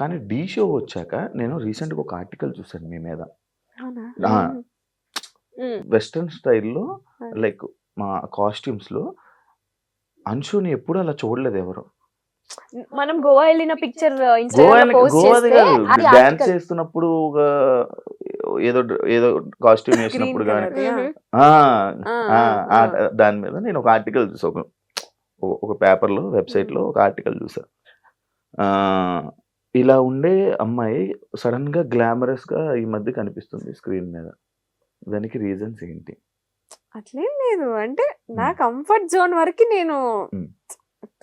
కానీ ఢీ షో వచ్చాక నేను రీసెంట్గా ఒక ఆర్టికల్ చూసాను మీ మీద. అవునా? వెస్ట్రన్ స్టైల్లో లైక్ మా కాస్ట్యూమ్స్లో అంశుని ఎప్పుడు అలా చూడలేదు ఎవరు. మనం గోవా వెళ్ళిన పిక్చర్ గోవాది కాదు, డాన్స్ చేస్తున్నప్పుడు ఏదో ఏదో కాస్ట్యూమ్ వేసినప్పుడు కానీ దాని మీద నేను ఒక ఆర్టికల్ చూసా, ఒక పేపర్లో వెబ్సైట్లో ఒక ఆర్టికల్ చూసా. ఇలా ఉండే అమ్మాయి సడన్ గా గ్లామరస్ గా ఈ మధ్య కనిపిస్తుంది స్క్రీన్ మీద. దానికి రీజన్స్ ఏంటి? అట్లేం లేదు, అంటే నా కంఫర్ట్ జోన్ వరకు నేను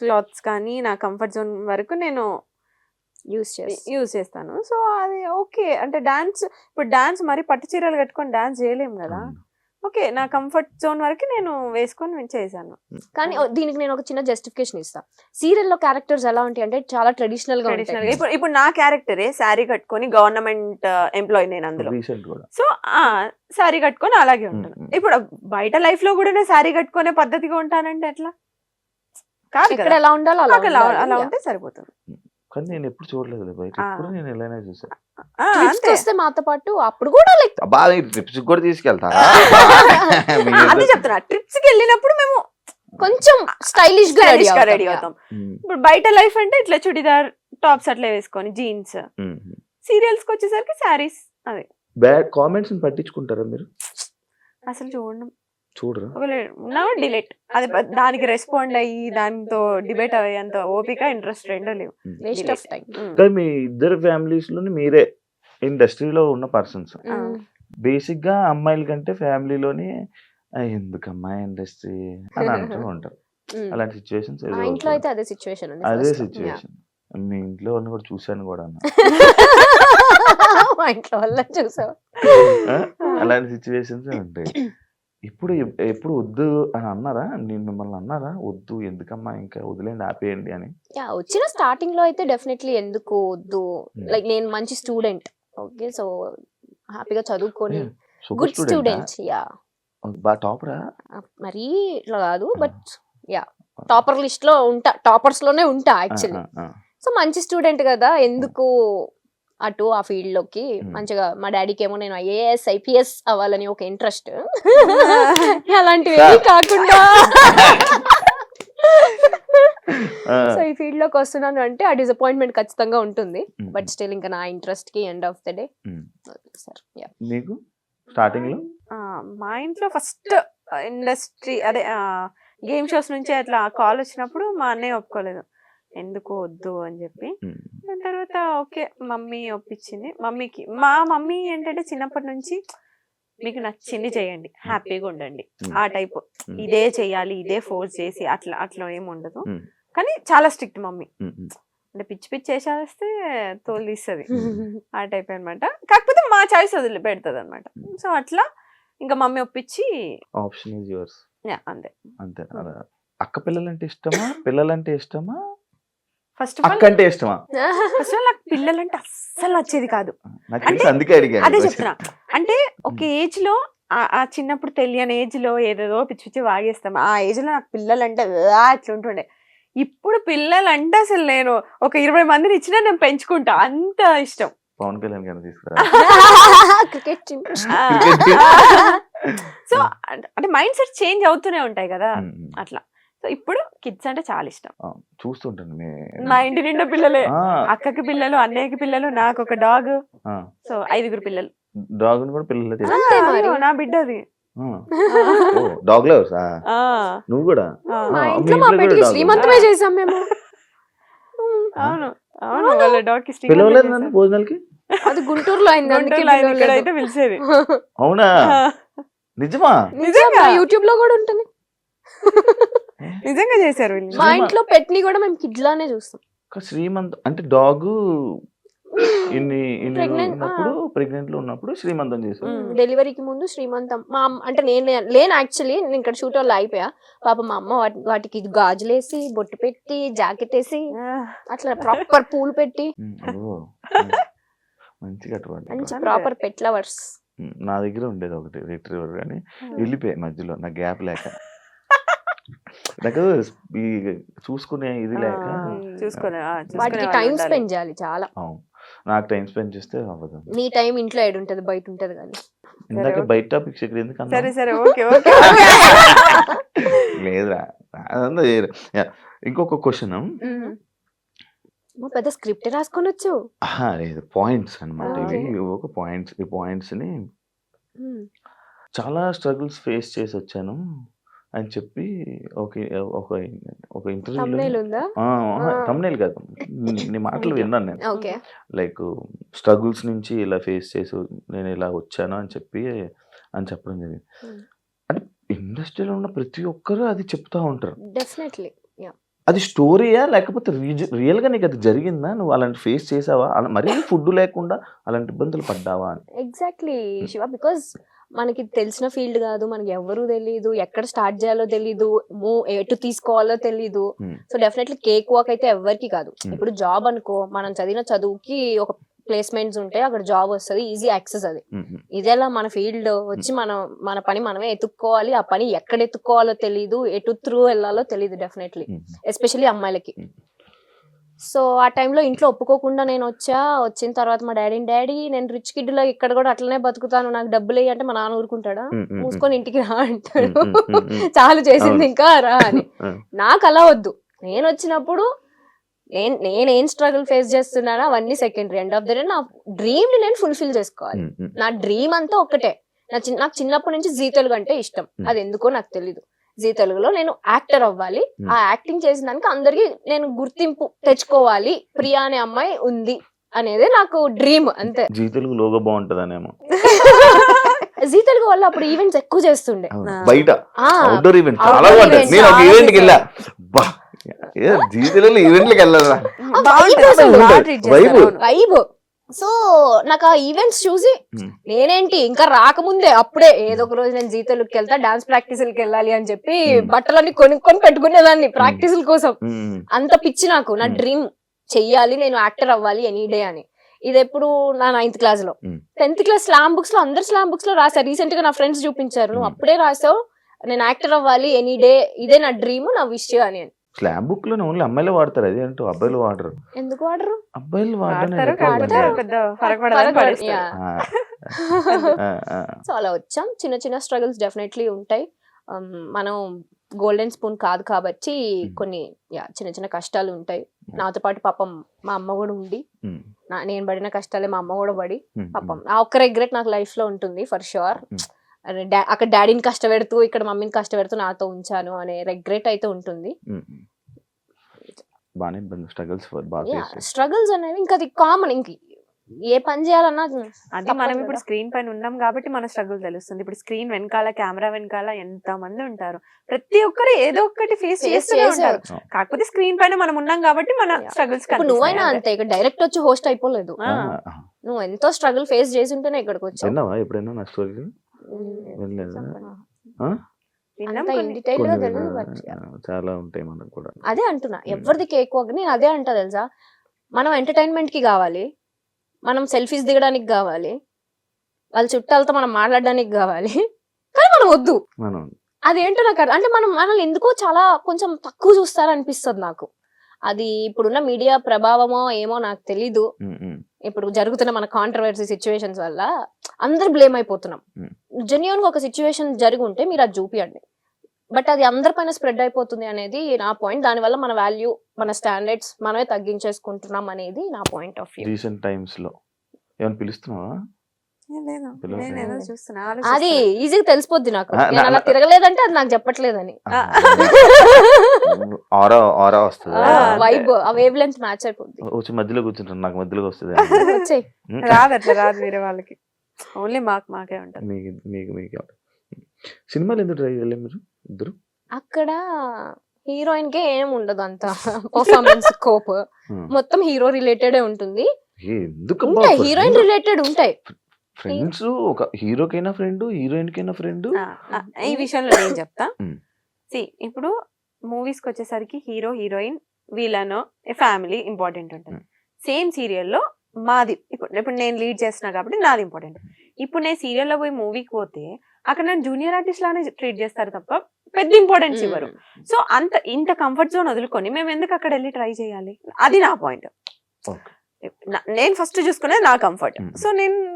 క్లాత్స్ కానీ నా కంఫర్ట్ జోన్ వరకు నేను యూజ్ చేస్తాను. సో అది ఓకే. అంటే డాన్స్, ఇప్పుడు డాన్స్ మరి పట్టు చీరలు కట్టుకొని డాన్స్ చేయలేము కదా. ఓకే, నా కంఫర్ట్ జోన్ వరకు నేను వేసుకొని చేశాను. కానీ దీనికి నేను ఒక చిన్న జస్టిఫికేషన్ ఇస్తా. సీరియల్ లో క్యారెక్టర్స్ ఎలా ఉంటాయి అంటే చాలా ట్రెడిషనల్ గా ఉంటాయి. ఇప్పుడు నా క్యారెక్టరే శారీ కట్టుకొని గవర్నమెంట్ ఎంప్లాయీ నేను అందులో. సో శారీ కట్టుకొని అలాగే ఉంటాను. ఇప్పుడు బయట లైఫ్ లో కూడా నేను శారీ కట్టుకునే పద్ధతిగా ఉంటానంటే ఎట్లా కాదు, ఇక్కడ ఎలా ఉండాలో అలా ఉంటే సరిపోతుంది. కానీ నేను ఎప్పుడు చూడలేదు బయట, ఎప్పుడు నేను ఎలానే చూసాను. వస్తే మాతో పాటు అప్పుడు కూడా లైక్ బాగా ట్రిప్స్ కూడా తీసుకెళ్తారా? అదే చెప్తున్నా, ట్రిప్స్ కి వెళ్ళినప్పుడు మేము కొంచెం స్టైలిష్ గా రెడీ అవుతాం. ఇప్పుడు బయట లైఫ్ అంటే ఇట్లా చుడిదార్ టాప్స్ అట్లా వేసుకొని జీన్స్. సీరియల్స్ కి వచ్చేసరికి శారీస్. అదే బ్యాడ్ కామెంట్స్ పట్టించుకుంటారా మీరు? అసలు చూడరా? డిలీట్. అది దానికి రెస్పాండ్ అయ్యి దాంతో డిబేట్ అయ్యేంత ఓపిక ఇంట్రెస్ట్ రెండో లేవు. Waste of time. మీ ఇద్దరు ఫ్యామిలీస్ లోని మీరే ఇండస్ట్రీలో ఉన్న పర్సన్స్. బేసిక్ గా అమ్మాయిల కంటే ఫ్యామిలీలోని ఎందుకమ్మా ఇండస్ట్రీ అని అంటూ ఉంటారు. అలాంటి సిచ్యువేషన్స్ ఇంట్లో అయితే అదే సిచ్యువేషన్. మీ ఇంట్లో వాళ్ళని కూడా చూసాను కూడా. మా ఇంట్లో వాళ్ళ చూసావు. అలాంటి సిచ్యువేషన్స్ ఉంటాయి. ఎప్పుడు వద్దు అని అన్నారా? నేను మిమ్మల్ని అన్నారా వద్దు ఎందుకమ్మా ఇంకా వదిలేండి ఆపేయండి అని? వచ్చిన స్టార్టింగ్ లో అయితే డెఫినెట్లీ ఎందుకు వద్దు, లైక్ నేను మంచి స్టూడెంట్, ఓకే, సో హ్యాపీగా చదువుకొని గుడ్ స్టూడెంట్. యా, బాగా టాపరా మరి ఇట్లా కాదు, బట్ యా టాపర్ లిస్ట్ లో ఉంటా, టాపర్స్ లోనే ఉంటా యాక్చువల్లీ. సో మంచి స్టూడెంట్ కదా, ఎందుకు అటు ఆ ఫీల్డ్ లోకి. మంచిగా మా డాడీకి ఏమో నేను ఐఏఎస్ ఐపీఎస్ అవ్వాలని ఒక ఇంట్రెస్ట్, అలాంటివి కాకుండా సో ఈ ఫీల్డ్ లోకి వస్తున్నాను అంటే ఆ డిసప్పాయింట్మెంట్ ఖచ్చితంగా ఉంటుంది. బట్ స్టిల్ ఇంకా నా ఇంట్రెస్ట్ కి ఎండ్ ఆఫ్ ద డే. మీకు స్టార్టింగ్ లో మా ఇంట్లో ఫస్ట్ ఇండస్ట్రీ అదే గేమ్ షోస్ నుంచి అట్లా కాల్ వచ్చినప్పుడు మా అన్నయ్య ఒప్పుకోలేదు, ఎందుకు వద్దు అని చెప్పి. దాని తర్వాత ఓకే మమ్మీ ఒప్పించింది. మా మమ్మీ ఏంటంటే చిన్నప్పటి నుంచి మీకు నచ్చింది చేయండి, హ్యాపీగా ఉండండి, ఆ టైప్. ఇదే చెయ్యాలి, ఇదే ఫోర్స్ చేసి అట్లా ఏమి ఉండదు. కానీ చాలా స్ట్రిక్ట్ మమ్మీ. అంటే పిచ్చి పిచ్చి చేసేస్తే తోలు తీస్తుంది, ఆ టైప్ అనమాట. కాకపోతే మా చాయిస్ వదిలి పెడుతుంది అనమాట. సో అట్లా ఇంకా మమ్మీ ఒప్పించి ఆప్షన్ ఇస్ యువర్స్. అంతే. అక్క పిల్లలంటే ఇష్టమా, పిల్లలంటే ఇష్టమా, ఫస్ట్ అక్క అంటే ఇష్టమా? ఫస్ట్ ఆఫ్ ఆల్ నాకు పిల్లలంటే అస్సలు నచ్చేది కాదు. అదే చెప్తున్నా, అంటే ఒక ఏజ్ లో ఆ చిన్నప్పుడు తెలియని ఏజ్ లో ఏదేదో పిచ్చి పిచ్చి వాగేస్తాం. ఆ ఏజ్ లో నాకు పిల్లలంటే అట్లా ఉంటుండే. ఇప్పుడు పిల్లలంటే అసలు నేను ఒక 20 మందిని ఇచ్చినా నేను పెంచుకుంటా, అంత ఇష్టం. పవన్ కళ్యాణ్ గారిని తీసుకురా. సో అంటే మైండ్ సెట్ చేంజ్ అవుతూనే ఉంటాయి కదా అట్లా. సో ఇప్పుడు కిడ్స్ అంటే చాలా ఇష్టం. చూస్తుంటాను మా ఇంటి నిండా పిల్లలే, అక్కకి పిల్లలు, అన్నయ్యకి పిల్లలు, నాకు ఒక డాగ్. సో 5 పిల్లలు. డాగ్ కూడా పిల్లలు. నా బిడ్డది డాగ్ లవర్స్. నువ్వు కూడా? మా ఇంట్లో మా బిడ్డకి శ్రీమంతమే చేసాం మేము. అవును అవును, వాళ్ళ డాగ్ కి పిలవలేదు నన్ను భోజనాలకి. అది గుంటూరులో అయింది, అయితే పిలిచేది. అవునా? నిజమా? నిజంగా యూట్యూబ్ లో కూడా ఉంటుంది. నిజంగా చేశారు. మా ఇంట్లో పెట్ని కూడా మేము కిడ్ లానే చూస్తాం. శ్రీమంత్ అంటే డాగ్ ఉన్నప్పుడు ప్రెగ్నెంట్ లో ఉన్నప్పుడు శ్రీమంతం చేశారు. డెలివరీకి ముందు శ్రీమంతం. మా అంటే నేను లేను యాక్చువల్లీ, నేను ఇక్కడ షూట్ వాళ్ళు అయిపోయా. పాప మా అమ్మ వాటికి గాజులేసి బొట్టు పెట్టి జాకెట్ వేసి అట్లా ప్రాపర్ పూలు పెట్టి మంచి ప్రాపర్ పెట్ లవర్స్. నా దగ్గర ఉండేది ఒకటి రిట్రీవర్, కానీ వెళ్ళిపోయాయి మధ్యలో నా గ్యాప్ లేక. నాకు ఈ చూసుకునే ఇది లేక చూసుకునే వాటికి టైం స్పెండ్ చేయాలి చాలా. అవును, నాకు టైం స్పెండ్ చేస్తే అవ్వదు. నీ టైం ఇంట్లో ఏడు ఉంటది, బయట ఉంటది కానీ. ఇందాక బయట టాపిక్స్ ఇక్కడ ఎందుకు అన్నా? సరే సరే ఓకే ఓకే లేదురా, అదంతా వేరే. Yeah. ఇంకొక క్వశ్చన్, పెద్ద స్క్రిప్ట్ రాసుకొని వచ్చు. లేదు పాయింట్స్ అనమాట Okay. ఇవి. ఒక పాయింట్స్, ఈ పాయింట్స్ ని చాలా స్ట్రగుల్స్ ఫేస్ చేసి వచ్చాను అని చెప్పి ఒక ఒక ఒక ఇంటర్వ్యూలో, thumbnail ఉందా? తమ్నేల్ కాదు, నీ మాటలు విన్నాను నేను. ఓకే. లైక్ స్ట్రగుల్స్ నుంచి ఇలా ఫేస్ చేసి నేను ఇలా వచ్చాను అని చెప్పడం జరిగింది. Hmm. అంటే ఇండస్ట్రీలో ఉన్న ప్రతి ఒక్కరు అది చెప్తా ఉంటారు. డెఫినెట్లీ. అది స్టోరీయా లేకపోతే రియల్ గా నీకు అది జరిగిందా? నువ్వు అలాంటి ఫేస్ చేసావా? మరీ ఫుడ్ లేకుండా అలాంటి ఇబ్బందులు పడ్డావా అని? ఎగ్జాక్ట్లీ శివ, బికాస్ మనకి తెలిసిన ఫీల్డ్ కాదు, మనకి ఎవరు తెలీదు, ఎక్కడ స్టార్ట్ చేయాలో తెలీదు, ఎటు తీసుకోవాలో తెలీదు. సో డెఫినెట్లీ కేక్ వాక్ అయితే ఎవరికి కాదు. ఇప్పుడు జాబ్ అనుకో, మనం చదివిన చదువుకి ఒక ప్లేస్మెంట్స్ ఉంటాయి, అక్కడ జాబ్ వస్తుంది, ఈజీ యాక్సెస్. అది ఇదేలా మన ఫీల్డ్ వచ్చి మన పని మనమే ఎత్తుక్కోవాలి. ఆ పని ఎక్కడ ఎత్తుక్కోవాలో తెలీదు, ఎటు త్రూ వెళ్ళాలో తెలీదు డెఫినెట్లీ, ఎస్పెషల్లీ అమ్మాయిలకి. సో ఆ టైంలో ఇంట్లో ఒప్పుకోకుండా నేను వచ్చిన తర్వాత మా డాడీ నేను రిచ్ కిడ్ లో ఇక్కడ కూడా అట్లనే బతుకుతాను, నాకు డబ్బులు అంటే మా నాన్న ఊరుకుంటాడా? మూసుకొని ఇంటికి రా అంటాడు, చాలు చేసింది ఇంకా రా అని. నాకు అలా వద్దు. నేను వచ్చినప్పుడు నేనేం స్ట్రగుల్ ఫేస్ చేస్తున్నానో అవన్నీ secondary. End of the day నా డ్రీమ్ ని నేను ఫుల్ఫిల్ చేసుకోవాలి. నా డ్రీమ్ అంతా ఒక్కటే. నాకు చిన్నప్పటి నుంచి జీ తెలుగు అంటే ఇష్టం, అది ఎందుకో నాకు తెలీదు. జీ తెలుగులో నేను యాక్టర్ అవ్వాలి, ఆ యాక్టింగ్ చేసిన దానికి అందరికి నేను గుర్తింపు తెచ్చుకోవాలి, ప్రియా అనే అమ్మాయి ఉంది అనేది నాకు డ్రీమ్, అంతే. జీ తెలుగు లోగో బాగుంటదనేమో. జీ తెలుగు వల్ల అప్పుడు ఈవెంట్స్ ఎక్కువ చేస్తుండే, బయట అవుట్డోర్ ఈవెంట్ చాలా బాగుంటాయి. నేను ఒక ఈవెంట్ కి వెళ్ళా, జీ తెలుగులో ఈవెంట్లకి వెళ్ళాలా, వైబ్. సో నాకు ఆ ఈవెంట్స్ చూసి నేనేంటి ఇంకా రాకముందే అప్పుడే ఏదో ఒక రోజు నేను జీ తెలుగుకి వెళ్తా, డాన్స్ ప్రాక్టీసులకి వెళ్ళాలి అని చెప్పి బట్టలన్నీ కొనుక్కొని పెట్టుకునేదాన్ని ప్రాక్టీసుల కోసం. అంత పిచ్చి నాకు, నా డ్రీమ్ చెయ్యాలి, నేను యాక్టర్ అవ్వాలి ఎనీ డే అని. ఇది ఎప్పుడు నా 9th క్లాస్ లో. 10th క్లాస్ స్లామ్ బుక్స్ లో, అందరు స్లామ్ బుక్స్ లో రాసా. రీసెంట్ గా నా ఫ్రెండ్స్ చూపించారు, నువ్వు అప్పుడే రాసావు నేను యాక్టర్ అవ్వాలి ఎనీ డే, ఇదే నా డ్రీమ్, నా విష్ అని. స్లామ్ బుక్ లో ఓన్లీ అమ్మాయిలు వాడతారు, అది ఏంటో అబ్బాయిలు వాడరు. ఎందుకు వాడరు? అబ్బాయిలు సో అలా వచ్చాం. చిన్న చిన్న స్ట్రగుల్స్ డెఫినెట్లీ ఉంటాయి. మనం గోల్డెన్ స్పూన్ కాదు కాబట్టి కొన్ని చిన్న చిన్న కష్టాలు ఉంటాయి. నాతో పాటు పాపం మా అమ్మ కూడా ఉండి, నేను పడిన కష్టాలే మా అమ్మ కూడా పడి, పాపం ఆ ఒక్క రిగ్రెట్ నాకు లైఫ్ లో ఉంటుంది ఫర్ షూర్. అక్కడ డాడీని కష్టపెడుతూ ఇక్కడ మమ్మీని కష్టపెడుతూ నాతో ఉంచాను అనే రిగ్రెట్ అయితే ఉంటుంది. స్ట్రగుల్స్ అనేవి ఇంకా అది కామన్, ఇంక ఏ పని చేయాలన్నా అది మనం ఇప్పుడు స్క్రీన్ పైన ఉన్నాం కాబట్టి మన స్ట్రగుల్ తెలుస్తుంది. ఇప్పుడు స్క్రీన్ వెనకాల, కెమెరా వెనకాల ఎంత మంది ఉంటారు, ప్రతి ఒక్కరు ఏదో ఒకటి ఫేస్ చేస్తూనే ఉంటారు. కాకపోతే స్క్రీన్ పైన మనం ఉన్నాం కాబట్టి మన స్ట్రగుల్స్. నువ్వైనా అంతే, ఇక్కడ డైరెక్ట్ వచ్చి హోస్ట్ అయిపోలేదు, నువ్వు ఎంతో స్ట్రగుల్ ఫేస్ చేసి ఉంటేనే ఇక్కడికి వచ్చావు. ఎప్పుడైనా నా స్టోరీ చాలా ఉంటాయి మనకు కూడా. అదే అంటున్నా, ఎవరిది కేక్ వాక్. నేను అదే అంటా తెలుసా, మనం ఎంటర్టైన్మెంట్ కి కావాలి, మనం సెల్ఫీస్ దిగడానికి కావాలి, వాళ్ళ చుట్టాలతో మనం మాట్లాడడానికి కావాలి, కానీ మనం వద్దు. అదేంటో నాకు అంటే మనల్ని ఎందుకో చాలా కొంచెం తక్కువ చూస్తారనిపిస్తుంది నాకు. అది ఇప్పుడున్న మీడియా ప్రభావమో ఏమో నాకు తెలీదు. ఇప్పుడు జరుగుతున్న మన కాంట్రవర్సీ సిచ్యువేషన్స్ వల్ల అందరు బ్లేమ్ అయిపోతున్నాం. జెన్యూన్ గా ఒక సిచ్యువేషన్ జరిగి ఉంటే మీరు అది చూపియండి, బట్ అది అందరిపైన స్ప్రెడ్ అయిపోతుంది అనేది నా పాయింట్. దానివల్ల మన వాల్యూ, మన స్టాండర్డ్స్ మనమే తగ్గించేసుకుంటున్నాం అనేది నా point of view. Recent times లో ఏమైనా పిలుస్తున్నావా? అది ఈజీగా తెలిసిపోద్ది నాకు, నేను అలా తిరగలేదంటే అది నాకు చెప్పట్లేదని. వైబ్, ఆ వేవ్ లెంత్ మ్యాచ్ అయిపోద్ది. వచ్చి మధ్యలో కూర్చుంటాను, నాకు మధ్యలో వస్తుంది. రాదు అట్లా రాదు, వేరే వాళ్ళకి ఓన్లీ మాకే ఉంటుంది. మీకు సినిమాలు ఎందుకు ట్రై చేయలేదు మీరు ఇద్దరు? అక్కడ హీరోయిన్ కే ఏం ఉండదు అంత పర్ఫార్మెన్స్ స్కోప్, మొత్తం హీరో రిలేటెడ్ ఉంటుంది. హీరోయిన్ రిలేటెడ్ ఉంటాయి. ఫ్రెండ్స్, ఒక హీరోకైనా ఫ్రెండ్, హీరోయిన్ కైనా ఫ్రెండ్. ఈ విషయంలో నేను చెప్తా. ఇప్పుడు మూవీస్ కి వచ్చేసరికి హీరో, హీరోయిన్, వీళ్ళనో ఫ్యామిలీ ఇంపార్టెంట్ ఉంటుంది. సేమ్ సీరియల్లో మాది ఇప్పుడు నేను లీడ్ చేస్తున్నా కాబట్టి నాది ఇంపార్టెంట్. ఇప్పుడు నేను సీరియల్లో పోయి మూవీకి పోతే అక్కడ నన్ను జూనియర్ ఆర్టిస్ట్ లానే ట్రీట్ చేస్తారు తప్ప పెద్ద ఇంపార్టెన్స్ ఇవ్వరు. సో ఇంత కంఫర్ట్ జోన్ వదులుకొని మేము ఎందుకు అక్కడ వెళ్ళి ట్రై చేయాలి, అది నా పాయింట్. నేను ఫస్ట్ చూసుకునేది నా కంఫర్ట్. సో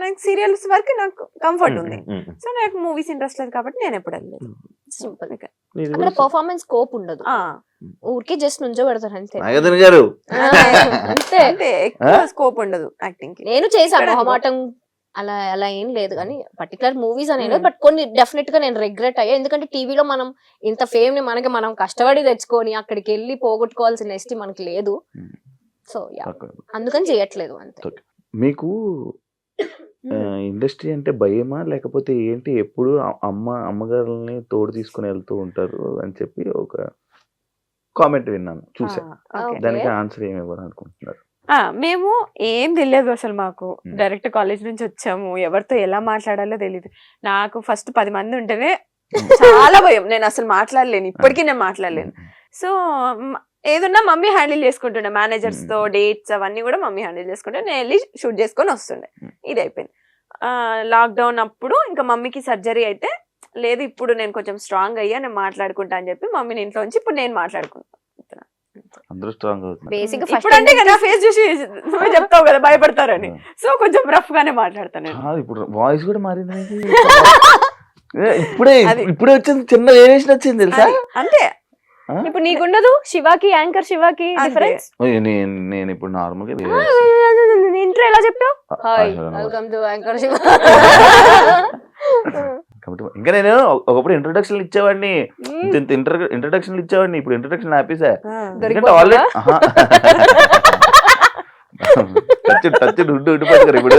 నాకు సీరియల్స్ వరకు నాకు కంఫర్ట్ ఉంది. సో నాకు మూవీస్ ఇంట్రెస్ట్ లేదు కాబట్టి నేను ఎప్పుడు వెళ్ళలేదు. సింపుల్. అక్కడ పర్ఫార్మెన్స్ స్కోప్ ఉండదు, ఊరికే జస్ట్ నుంచో పెడతారు అంతే. గారు అంతే, ఎక్కువ స్కోప్ ఉండదు యాక్టింగ్ కి. నేను చేశాను మొహమాటం అలా అలా ఏం లేదు కానీ పర్టికులర్ మూవీస్ అనేది, బట్ కొన్ని డెఫినెట్ గా నేను రిగ్రెట్ అయ్యా. ఎందుకంటే టీవీలో మనం ఇంత ఫేమ్ ని మనం కష్టపడి తెచ్చుకొని అక్కడికి వెళ్ళి పోగొట్టుకోవాల్సిన ఎస్టీ మనకి లేదు. సో అందుకని చేయట్లేదు అంతే. మీకు ఇండస్ట్రీ అంటే భయమా లేకపోతే ఏంటి? ఎప్పుడు అమ్మగారుల్ని తోడు తీసుకుని వెళ్తూ ఉంటారు అని చెప్పి ఒక కామెంట్ విన్నాను, చూసా. దానికి ఆన్సర్ ఏమి ఇవ్వాలి అనుకుంటున్నారు? మేము ఏం తెలియదు అసలు, మాకు డైరెక్ట్ కాలేజ్ నుంచి వచ్చాము, ఎవరితో ఎలా మాట్లాడాలో తెలియదు. నాకు ఫస్ట్ 10 మంది ఉంటేనే చాలా భయం, నేను అసలు మాట్లాడలేను, ఇప్పటికీ నేను మాట్లాడలేను. సో ఏదన్నా మమ్మీ హ్యాండిల్ చేసుకుంటుండే, మేనేజర్స్ తో డేట్స్ అవన్నీ కూడా మమ్మీ హ్యాండిల్ చేసుకుంటే నేను వెళ్ళి షూట్ చేసుకొని వస్తుండే. ఇది అయిపోయింది. లాక్డౌన్ అప్పుడు ఇంకా మమ్మీకి సర్జరీ అయితే, లేదు ఇప్పుడు నేను కొంచెం స్ట్రాంగ్ అయ్యా, నేను మాట్లాడుకుంటా అని చెప్పి మమ్మీని ఇంట్లో ఉంచి ఇప్పుడు నేను మాట్లాడుకుంటాను. అందరూ స్ట్రాంగ్ అవుతున్నారు. బేసిక్ ఇప్పుడు అంటే కదా ఫేస్ చూసి నువ్వే చెప్తావు కదా భయపడతారని, సో కొంచెం రఫ్ గానే మాట్లాడతాను. ఇప్పుడు వాయిస్ కూడా మారింది. ఇప్పుడే వచ్చింది, చిన్న వేరియేషన్ వచ్చింది తెలుసా? అంతే. ఇప్పుడు నీకుండదు, శివాకి యాంకర్ శివాకి డిఫరెన్స్. నేను ఇప్పుడు నార్మల్ గా ఇంట్లో ఎలా చెప్పావు, hi welcome to anchor Shiva. కాబట్టి ఇంకా నేను ఒకప్పుడు ఇంట్రొడక్షన్ ఇచ్చేవాడిని, ఇంట్రొడక్షన్ ఇచ్చేవాడిని, ఇప్పుడు ఇంట్రొడక్షన్ ఆపేసా. ఎందుకంటే ఆల్రెడీ టచ్ ఉండిపోతారు ఇప్పుడు.